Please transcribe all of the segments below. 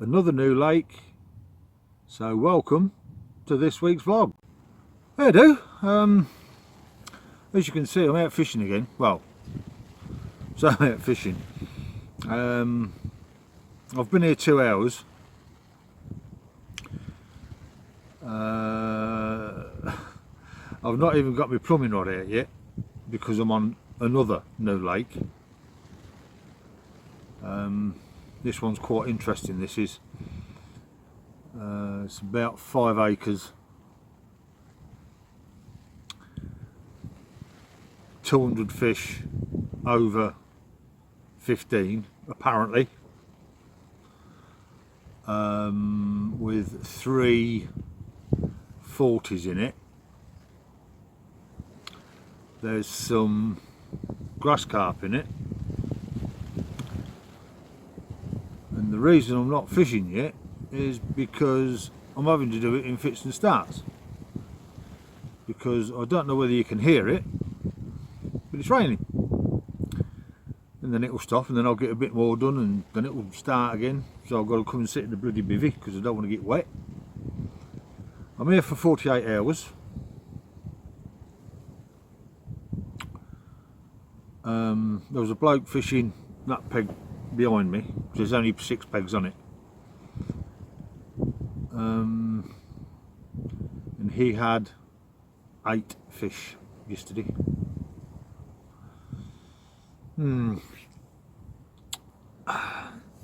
another new lake, so welcome to this week's vlog. There do. As you can see, I'm out fishing again. Well, so I'm out fishing. I've been here 2 hours. I've not even got my plumbing rod out yet because I'm on another new lake. This one's quite interesting. This is it's about 5 acres, 200 fish over 15 apparently, with 3 40s in it. There's some grass carp in it, and the reason I'm not fishing yet is because I'm having to do it in fits and starts, because I don't know whether you can hear it, but it's raining, and then it'll stop and then I'll get a bit more done and then it will start again. So I've got to come and sit in the bloody bivvy because I don't want to get wet. I'm here for 48 hours. There was a bloke fishing that peg behind me. There's only 6 pegs on it, and he had 8 fish yesterday.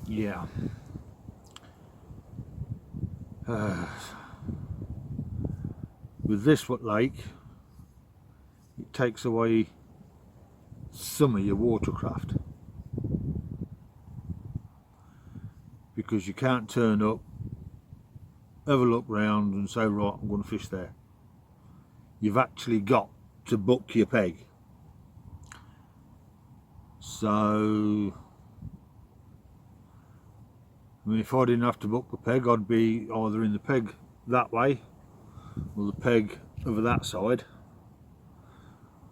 Yeah. With this lake, it takes away some of your watercraft, because you can't turn up, have a look round and say, right, I'm going to fish there. You've actually got to book your peg. So I mean, if I didn't have to book the peg, I'd be either in the peg that way or the peg over that side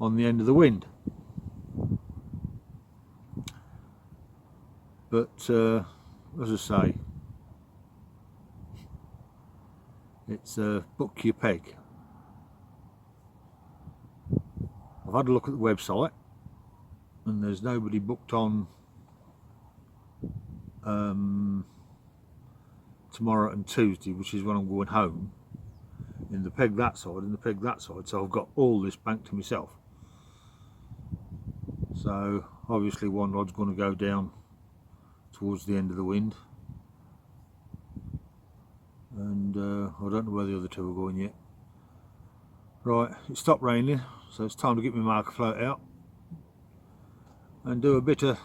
on the end of the wind. But as I say, it's book your peg. I've had a look at the website and there's nobody booked on tomorrow and Tuesday, which is when I'm going home, in the peg that side and the peg that side, so I've got all this bank to myself. So obviously one rod's going to go down towards the end of the wind, and I don't know where the other 2 are going yet. Right, it stopped raining, so it's time to get my marker float out and do a bit of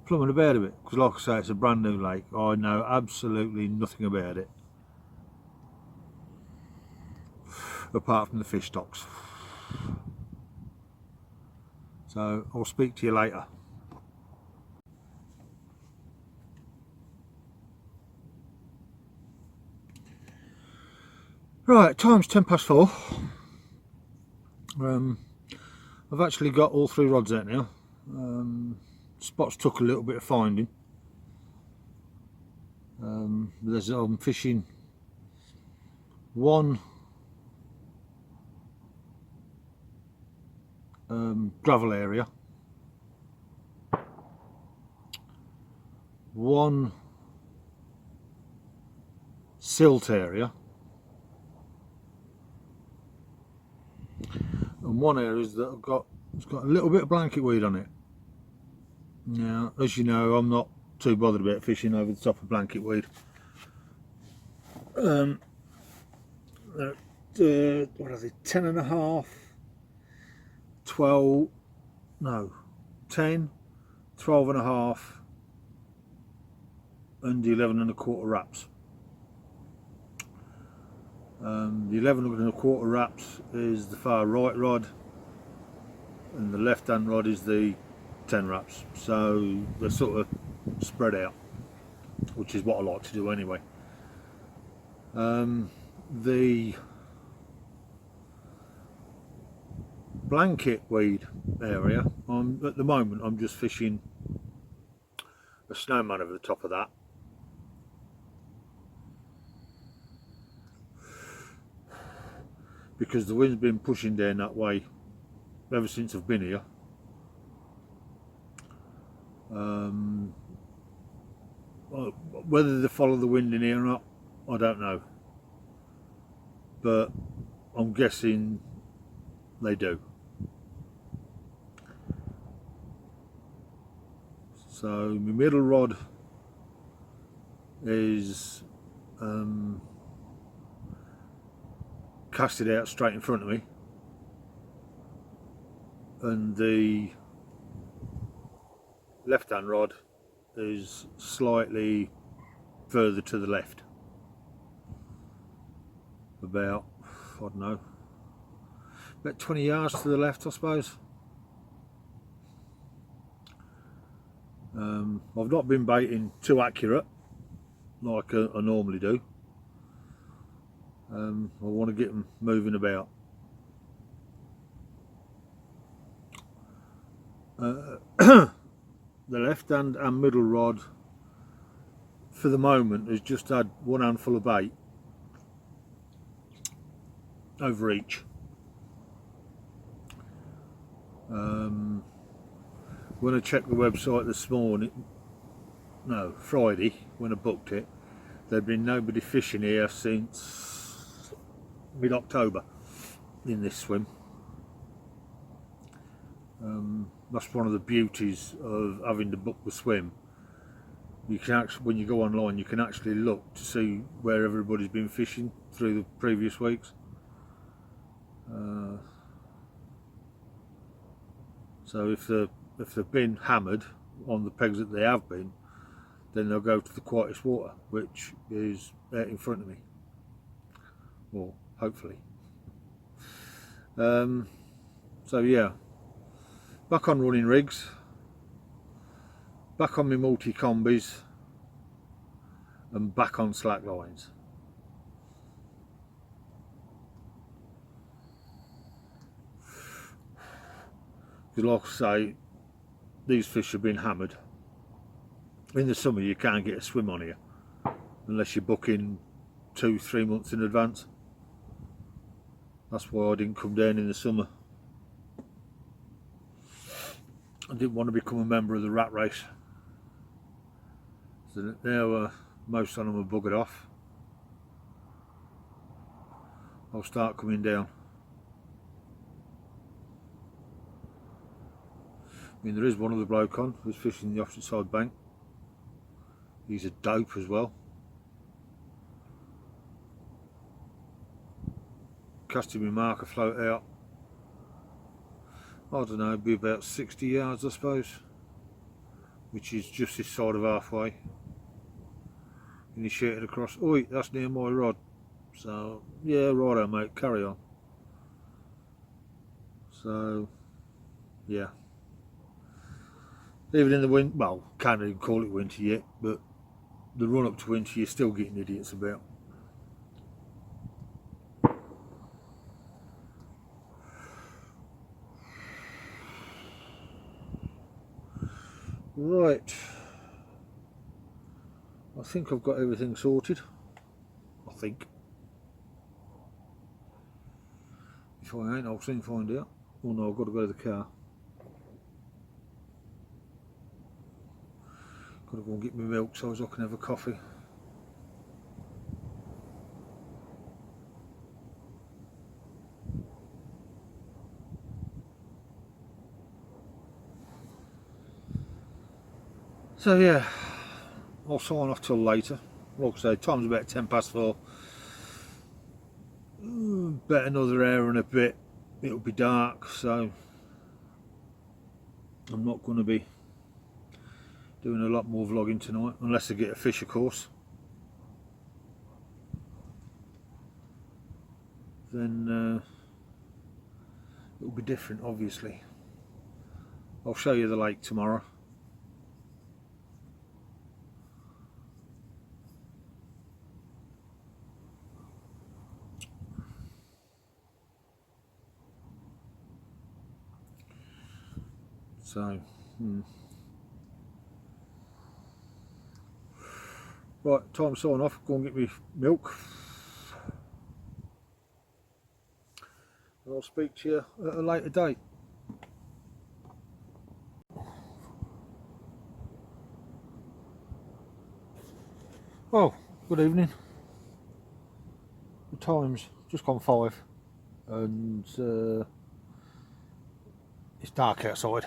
plumbing about a bit, because like I say, it's a brand new lake. I know absolutely nothing about it apart from the fish stocks. So I'll speak to you later. Right, time's 4:10. I've actually got all 3 rods out now. Spots took a little bit of finding. I'm fishing one gravel area, one silt area, and one area that it's got a little bit of blanket weed on it. Now, as you know, I'm not too bothered about fishing over the top of blanket weed. What are they? 10.5, 12, no, 10, 12.5, and 11.25 wraps. The 11.25 wraps is the far right rod, and the left hand rod is the 10 wraps, so they're sort of spread out, which is what I like to do anyway. The blanket weed area, at the moment I'm just fishing a snowman over the top of that, because the wind's been pushing down that way ever since I've been here. Whether they follow the wind in here or not, I don't know, but I'm guessing they do. So my middle rod is casted out straight in front of me, and the left hand rod is slightly further to the left, about, I don't know, about 20 yards to the left, I suppose. I've not been baiting too accurate like I normally do. I want to get them moving about. The left hand and middle rod for the moment has just had one handful of bait over each. When I checked the website this morning, no, Friday, when I booked it, there'd been nobody fishing here since mid-October in this swim. That's one of the beauties of having to book the swim. You can actually, when you go online, you can actually look to see where everybody's been fishing through the previous weeks. So if they've been hammered on the pegs that they have been, then they'll go to the quietest water, which is out in front of me, or hopefully. So yeah, back on running rigs, back on my multi-combis, and back on slack lines. Because like I say, these fish have been hammered. In the summer you can't get a swim on here unless you're booking 2-3 months in advance. That's why I didn't come down in the summer. I didn't want to become a member of the rat race. So now most of them are buggered off. I'll start coming down. I mean, there is one other bloke on who's fishing the opposite side bank. He's a dope as well. Casting my marker float out, I don't know, it'd be about 60 yards I suppose, which is just this side of halfway. And he shouted across, "Oi, that's near my rod." So yeah, righto mate, carry on. So yeah, even in the winter, well, can't even call it winter yet, but the run up to winter you're still getting idiots about. Right, I think I've got everything sorted. I think. If I ain't, I'll soon find out. Oh no, I've got to go to the car. Got to go and get my milk so as I can have a coffee. So yeah, I'll sign off till later. Like I say, time's about 4:10. About another hour and a bit it'll be dark, so I'm not going to be doing a lot more vlogging tonight, unless I get a fish of course. Then it'll be different obviously. I'll show you the lake tomorrow. So, right, time to sign off, go and get me milk. and I'll speak to you at a later date. Well, good evening. The time's just gone 5 and it's dark outside.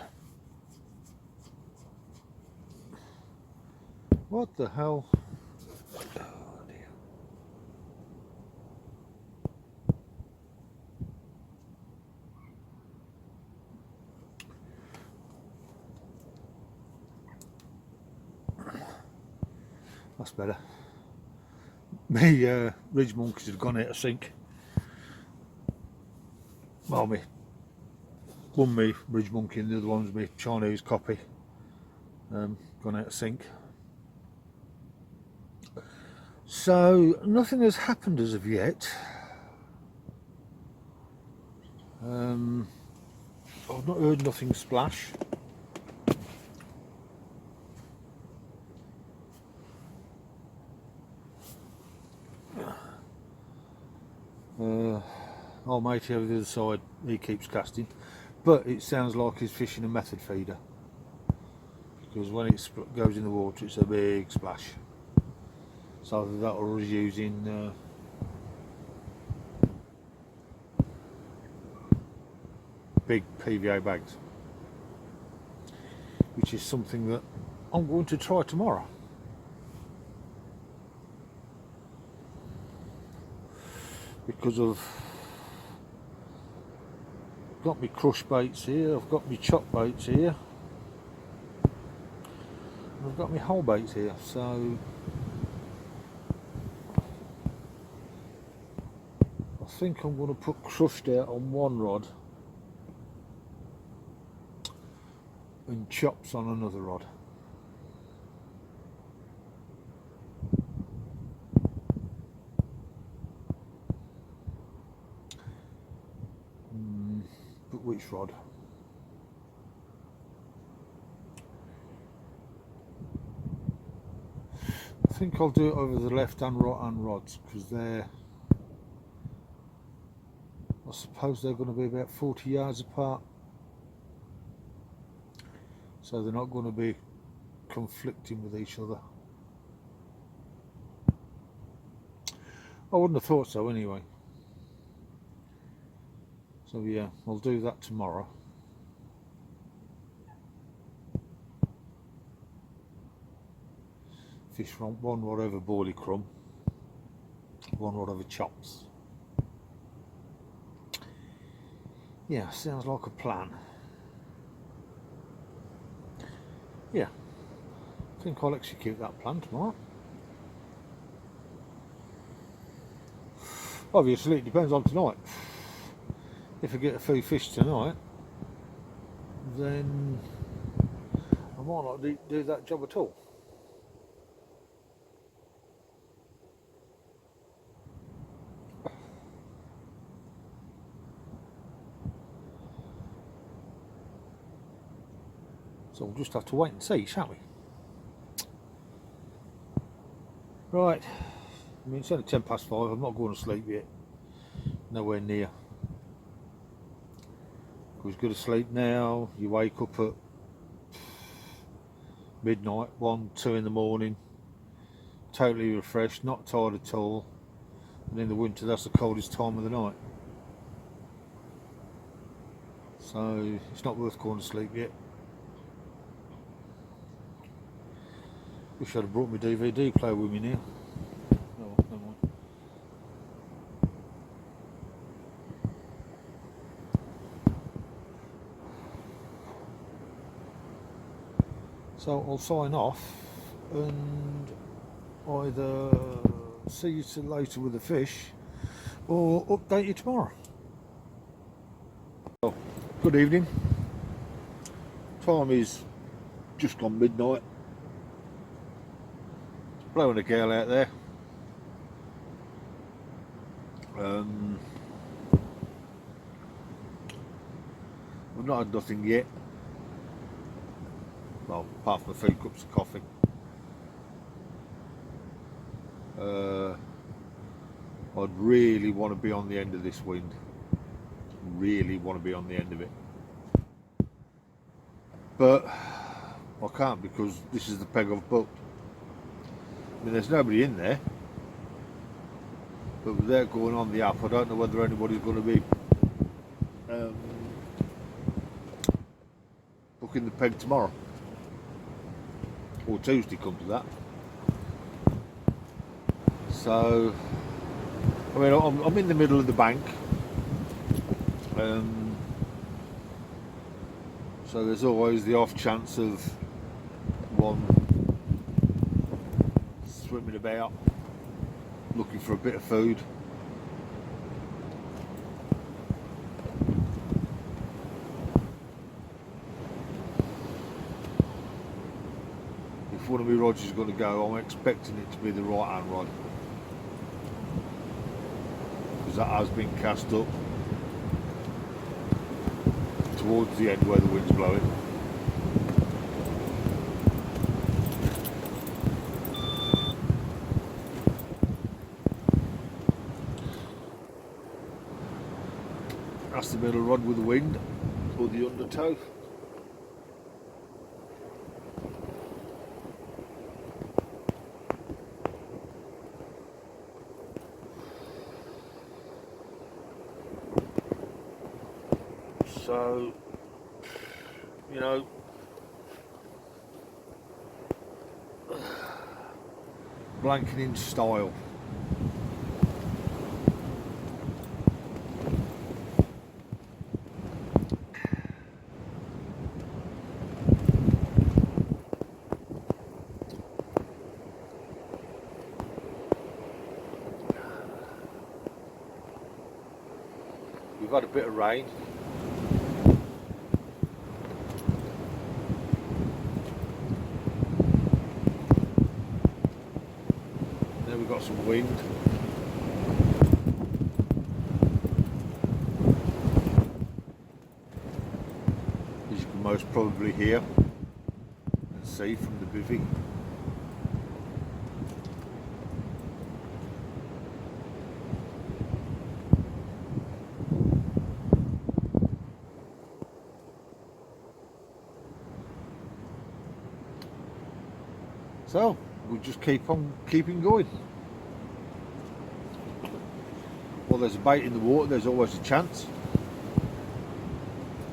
What the hell? Oh dear. That's better. Me ridge monkeys have gone out of sync. Well, one me ridge monkey and the other one's me Chinese copy. Gone out of sync. So nothing has happened as of yet. I've not heard nothing splash. Old matey over the other side, he keeps casting, but it sounds like he's fishing a method feeder, because when it goes in the water it's a big splash. So either that or he's using big PVA bags, which is something that I'm going to try tomorrow. Because I've got my crush baits here, I've got my chop baits here, and I've got my whole baits here, so I think I'm going to put crushed out on one rod and chops on another rod. But which rod? I think I'll do it over the left and right hand rods, because I suppose they're going to be about 40 yards apart, so they're not going to be conflicting with each other. I wouldn't have thought so anyway. So yeah, I'll do that tomorrow. Fish from one rod over boilie crumb, one rod over chops. Yeah, sounds like a plan. Yeah, I think I'll execute that plan tomorrow. Obviously it depends on tonight. If I get a few fish tonight, then I might not do that job at all. So we'll just have to wait and see, shan't we? Right, I mean it's only 5 past. I'm not going to sleep yet. Nowhere near. Because go to sleep now, you wake up at midnight, 1, 2 in the morning, totally refreshed, not tired at all, and in the winter that's the coldest time of the night. So it's not worth going to sleep yet. Wish I'd have brought my DVD player with me now. Oh, never mind. So I'll sign off and either see you later with the fish or update you tomorrow. Well, good evening. Time is just gone midnight. It's blowing a gale out there. We've not had nothing yet. Well, apart from a few cups of coffee. I'd really want to be on the end of this wind really want to be on the end of it. But I can't, because this is the peg I've booked. I mean, there's nobody in there, but without going on the app, I don't know whether anybody's going to be booking the peg tomorrow or Tuesday, come to that. So I mean, I'm in the middle of the bank, so there's always the off chance of one swimming about looking for a bit of food. If one of my rods is going to go, I'm expecting it to be the right hand rod, because that has been cast up towards the end where the wind's blowing. That's the middle rod with the wind, or the undertow. So, you know, blanketing style. We've had a bit of rain. Then we've got some wind. As you can most probably hear and see from the bivvy. So we'll just keep on keeping going. Well, there's a bait in the water, there's always a chance.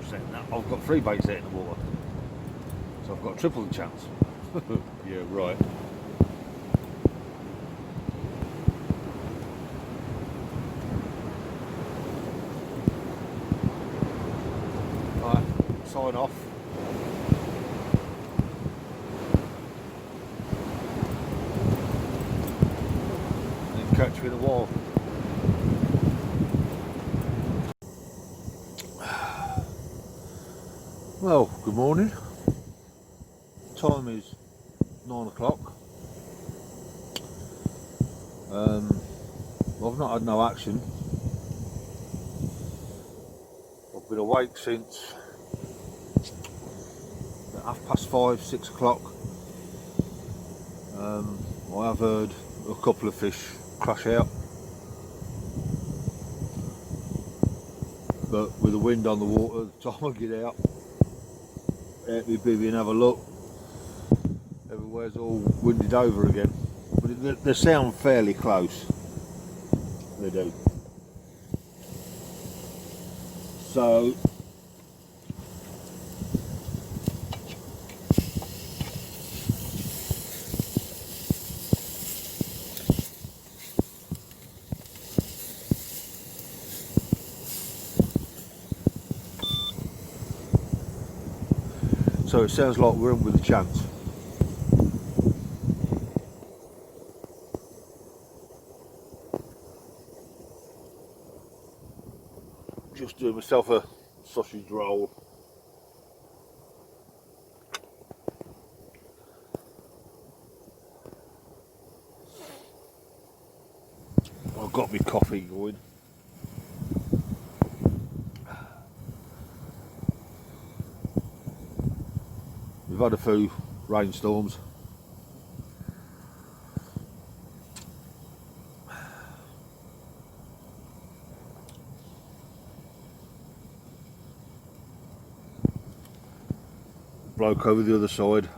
Saying that, I've got 3 baits out in the water, so I've got triple the chance. Yeah, right. Right, sign off. Catch you in a while. Well, good morning. Time is 9 o'clock. I've not had no action. I've been awake since 5:30, 6 o'clock. I have heard a couple of fish crash out, but with the wind on the water, the time I get out my bivvy and have a look, everywhere's all winded over again. But they sound fairly close. They do. So it sounds like we're in with a chance. Just doing myself a sausage roll. I've got my coffee going. We've had a few rainstorms. bloke over the other side,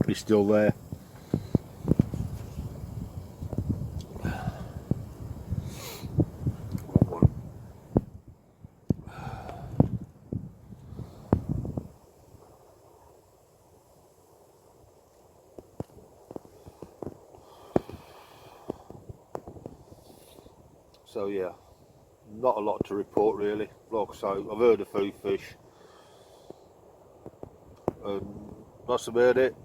he's still there. So yeah, not a lot to report really. Like I say, I've heard a few fish, and that's about it.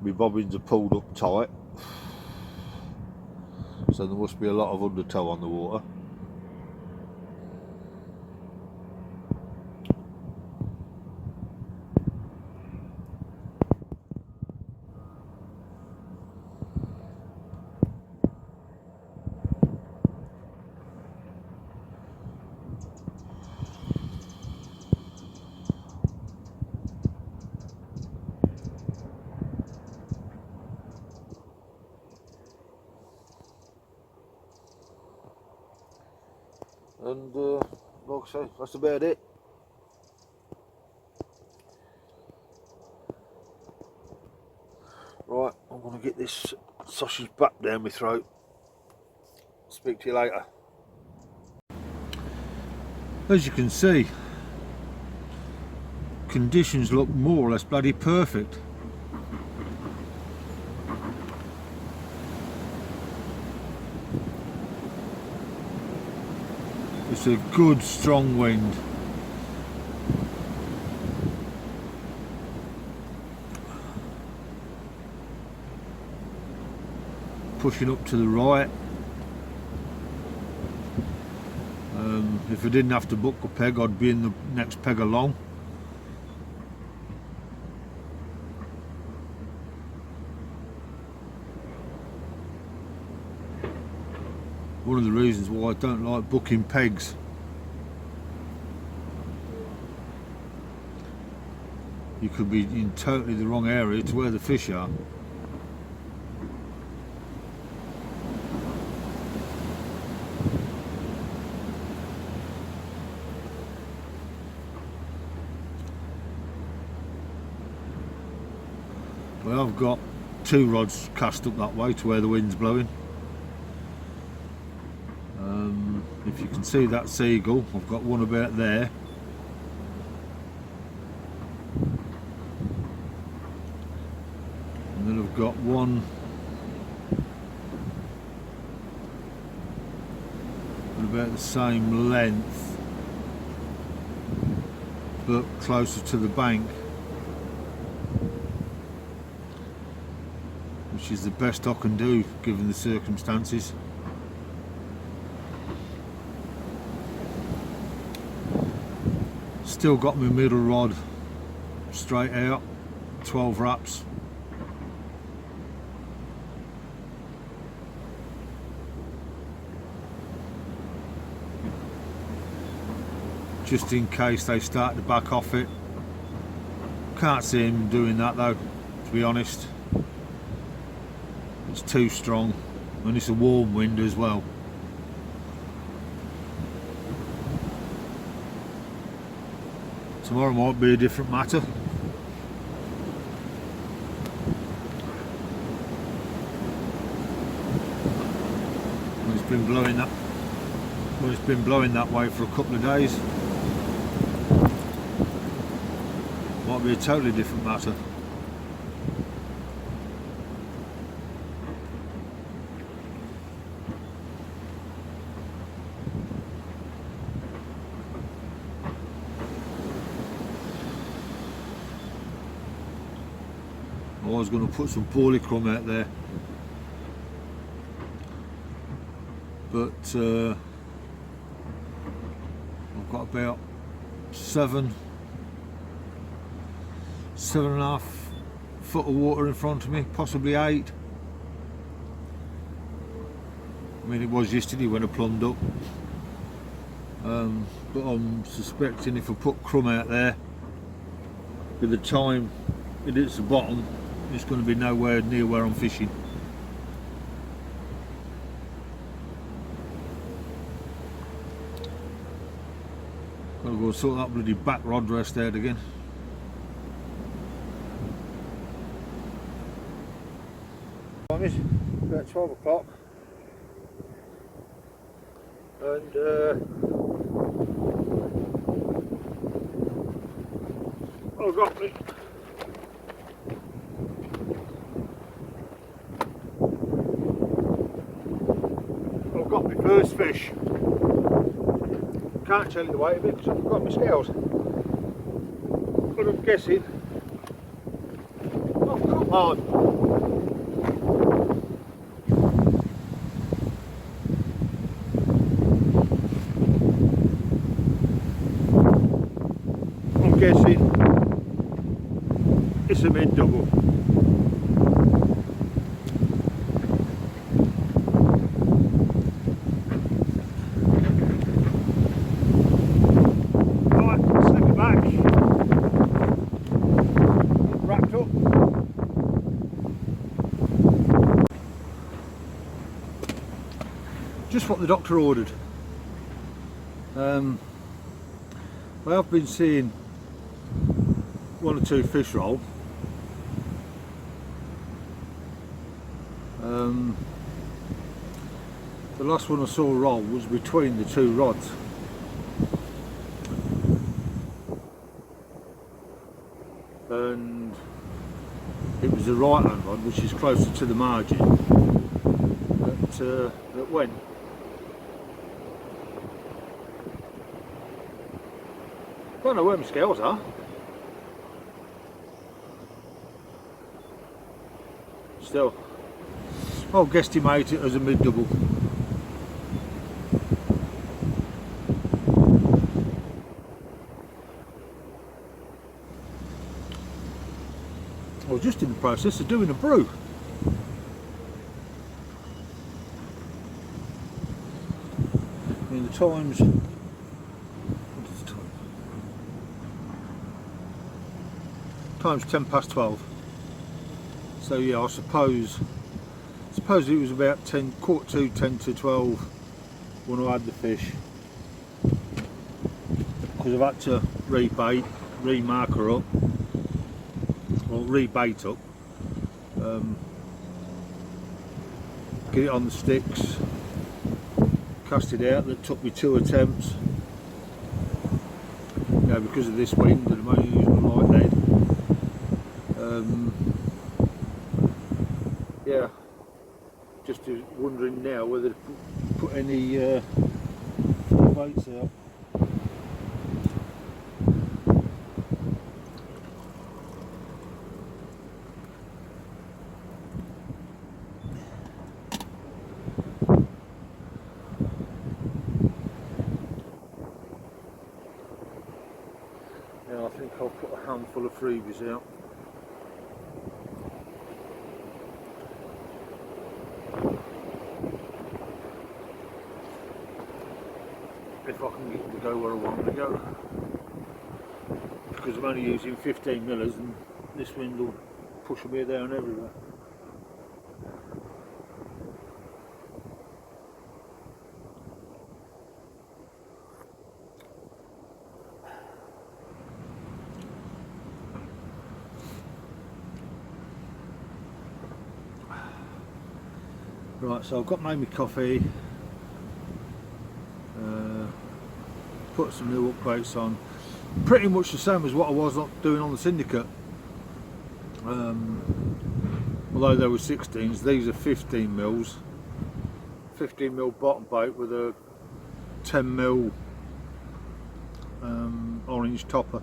My bobbins are pulled up tight, so there must be a lot of undertow on the water. And like I say, that's about it. Right, I'm going to get this sausage back down my throat. Speak to you later. As you can see, conditions look more or less bloody perfect. It's a good strong wind. Pushing up to the right. If I didn't have to book a peg, I'd be in the next peg along. One of the reasons why I don't like booking pegs. You could be in totally the wrong area to where the fish are. Well, I've got 2 rods cast up that way to where the wind's blowing. If you can see that seagull, I've got one about there. And then I've got one about the same length, but closer to the bank, which is the best I can do given the circumstances. Still got my middle rod straight out, 12 wraps. Just in case they start to back off it. Can't see him doing that though, to be honest. It's too strong, and it's a warm wind as well. Tomorrow might be a different matter. Well, it's been blowing that. Well, it's been blowing that way for a couple of days. Might be a totally different matter. I was going to put some poorly crumb out there, but I've got about 7.5 foot of water in front of me, possibly 8. I mean, it was yesterday when I plumbed up, but I'm suspecting if I put crumb out there, by the time it hits the bottom, it's going to be nowhere near where I'm fishing. Gotta go sort that bloody back rod rest out again. It's about 12 o'clock and I've got my first fish. Can't tell you the weight of it because I've got my scales, but I'm guessing, oh come on, I'm guessing it's a mid-double. Just what the doctor ordered. I have been seeing one or two fish roll. The last one I saw roll was between the two rods. And it was the right hand rod, which is closer to the margin, that went. I don't know where my scales are. Still, I'll guesstimate it as a mid-double. I was just in the process of doing a brew. I mean, the time's, what is the time? Time's 10 past 12. So yeah, I suppose it was about 10 to 12 when I had the fish, because I've had to rebait, remark her up, or rebait up, get it on the sticks, cast it out. That took me 2 attempts. Now because of this wind, I'm only using a light lead. Yeah, just wondering now whether to put any weights out. Now I think I'll put a handful of freebies out. If I can get it to go where I want it to go, because I'm only using 15 millers and this wind will push me down everywhere. Right, so I've made my coffee, put some new upgrades on, pretty much the same as what I was doing on the Syndicate. Although they were 16s, these are 15 mils, 15 mil bottom bait with a 10 mil orange topper,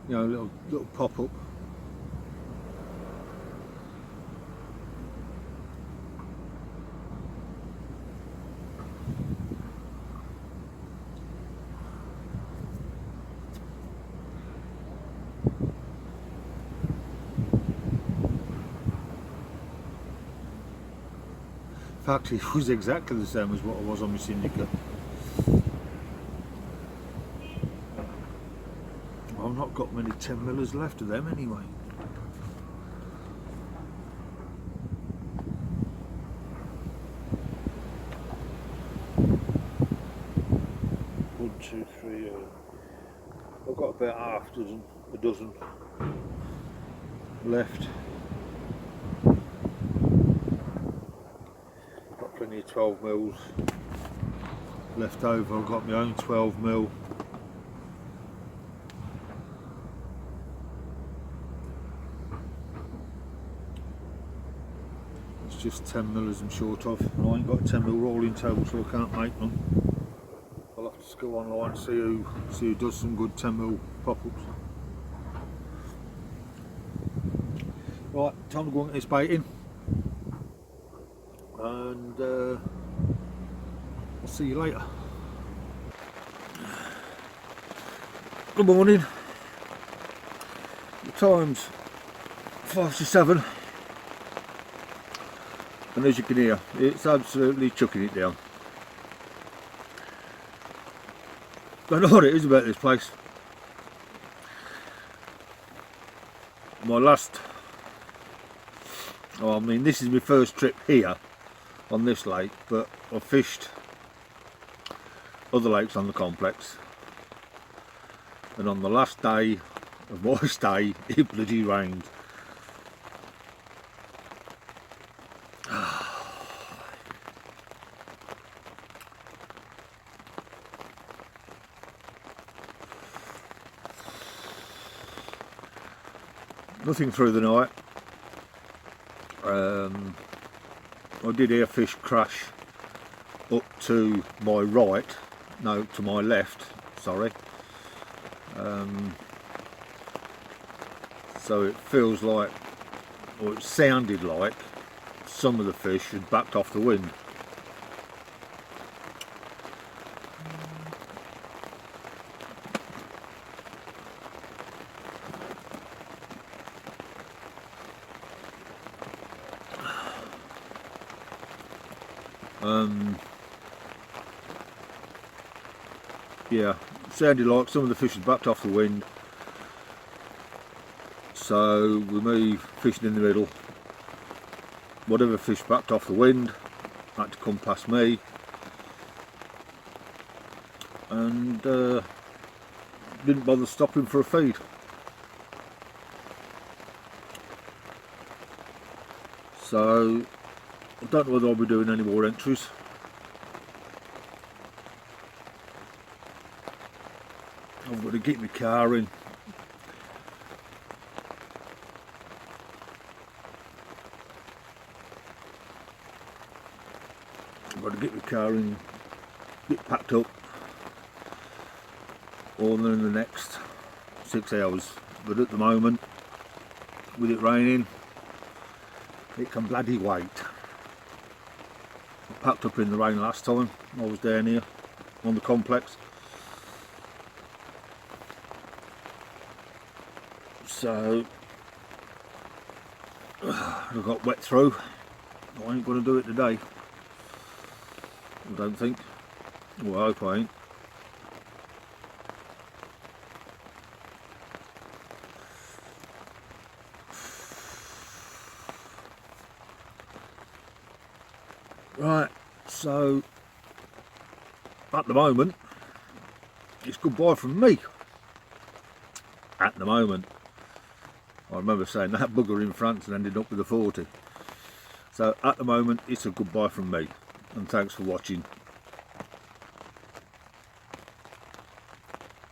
you know, little pop up. In fact, it was exactly the same as what I was on my Syndicate. I've not got many 10 millers left of them anyway. 2, 3. I've got about a dozen left. Got plenty of 12 mils left over. I've got my own 12 mil. It's just 10 mils I'm short of, and I ain't got a 10 mil rolling table, so I can't make them. I'll have to just go online and see who does some good 10 mil pop-ups. Right, time to go and get this bait in, and I'll see you later. Good morning. The time's 5 to 7, and as you can hear, it's absolutely chucking it down. Don't know what it is about this place. I mean, this is my first trip here on this lake, but I've fished other lakes on the complex, and on the last day of my stay it bloody rained. Nothing through the night. I did hear fish crash up to my right, no, to my left, sorry. So it feels like, or it sounded like, some of the fish had backed off the wind. Yeah, it sounded like some of the fish had backed off the wind. So with me fishing in the middle, whatever fish backed off the wind had to come past me, and didn't bother stopping for a feed. So I don't know whether I'll be doing any more entries. I've got to get my car in. I've got to get my car in, get packed up, all in the next 6 hours. But at the moment, with it raining, it can bloody wait. I packed up in the rain last time I was down here on the complex. So I got wet through. I ain't going to do it today, I don't think. Well, I hope I ain't. Right, so at the moment it's goodbye from me. At the moment. I remember saying that bugger in France and ended up with a 40. So at the moment it's a goodbye from me, and thanks for watching.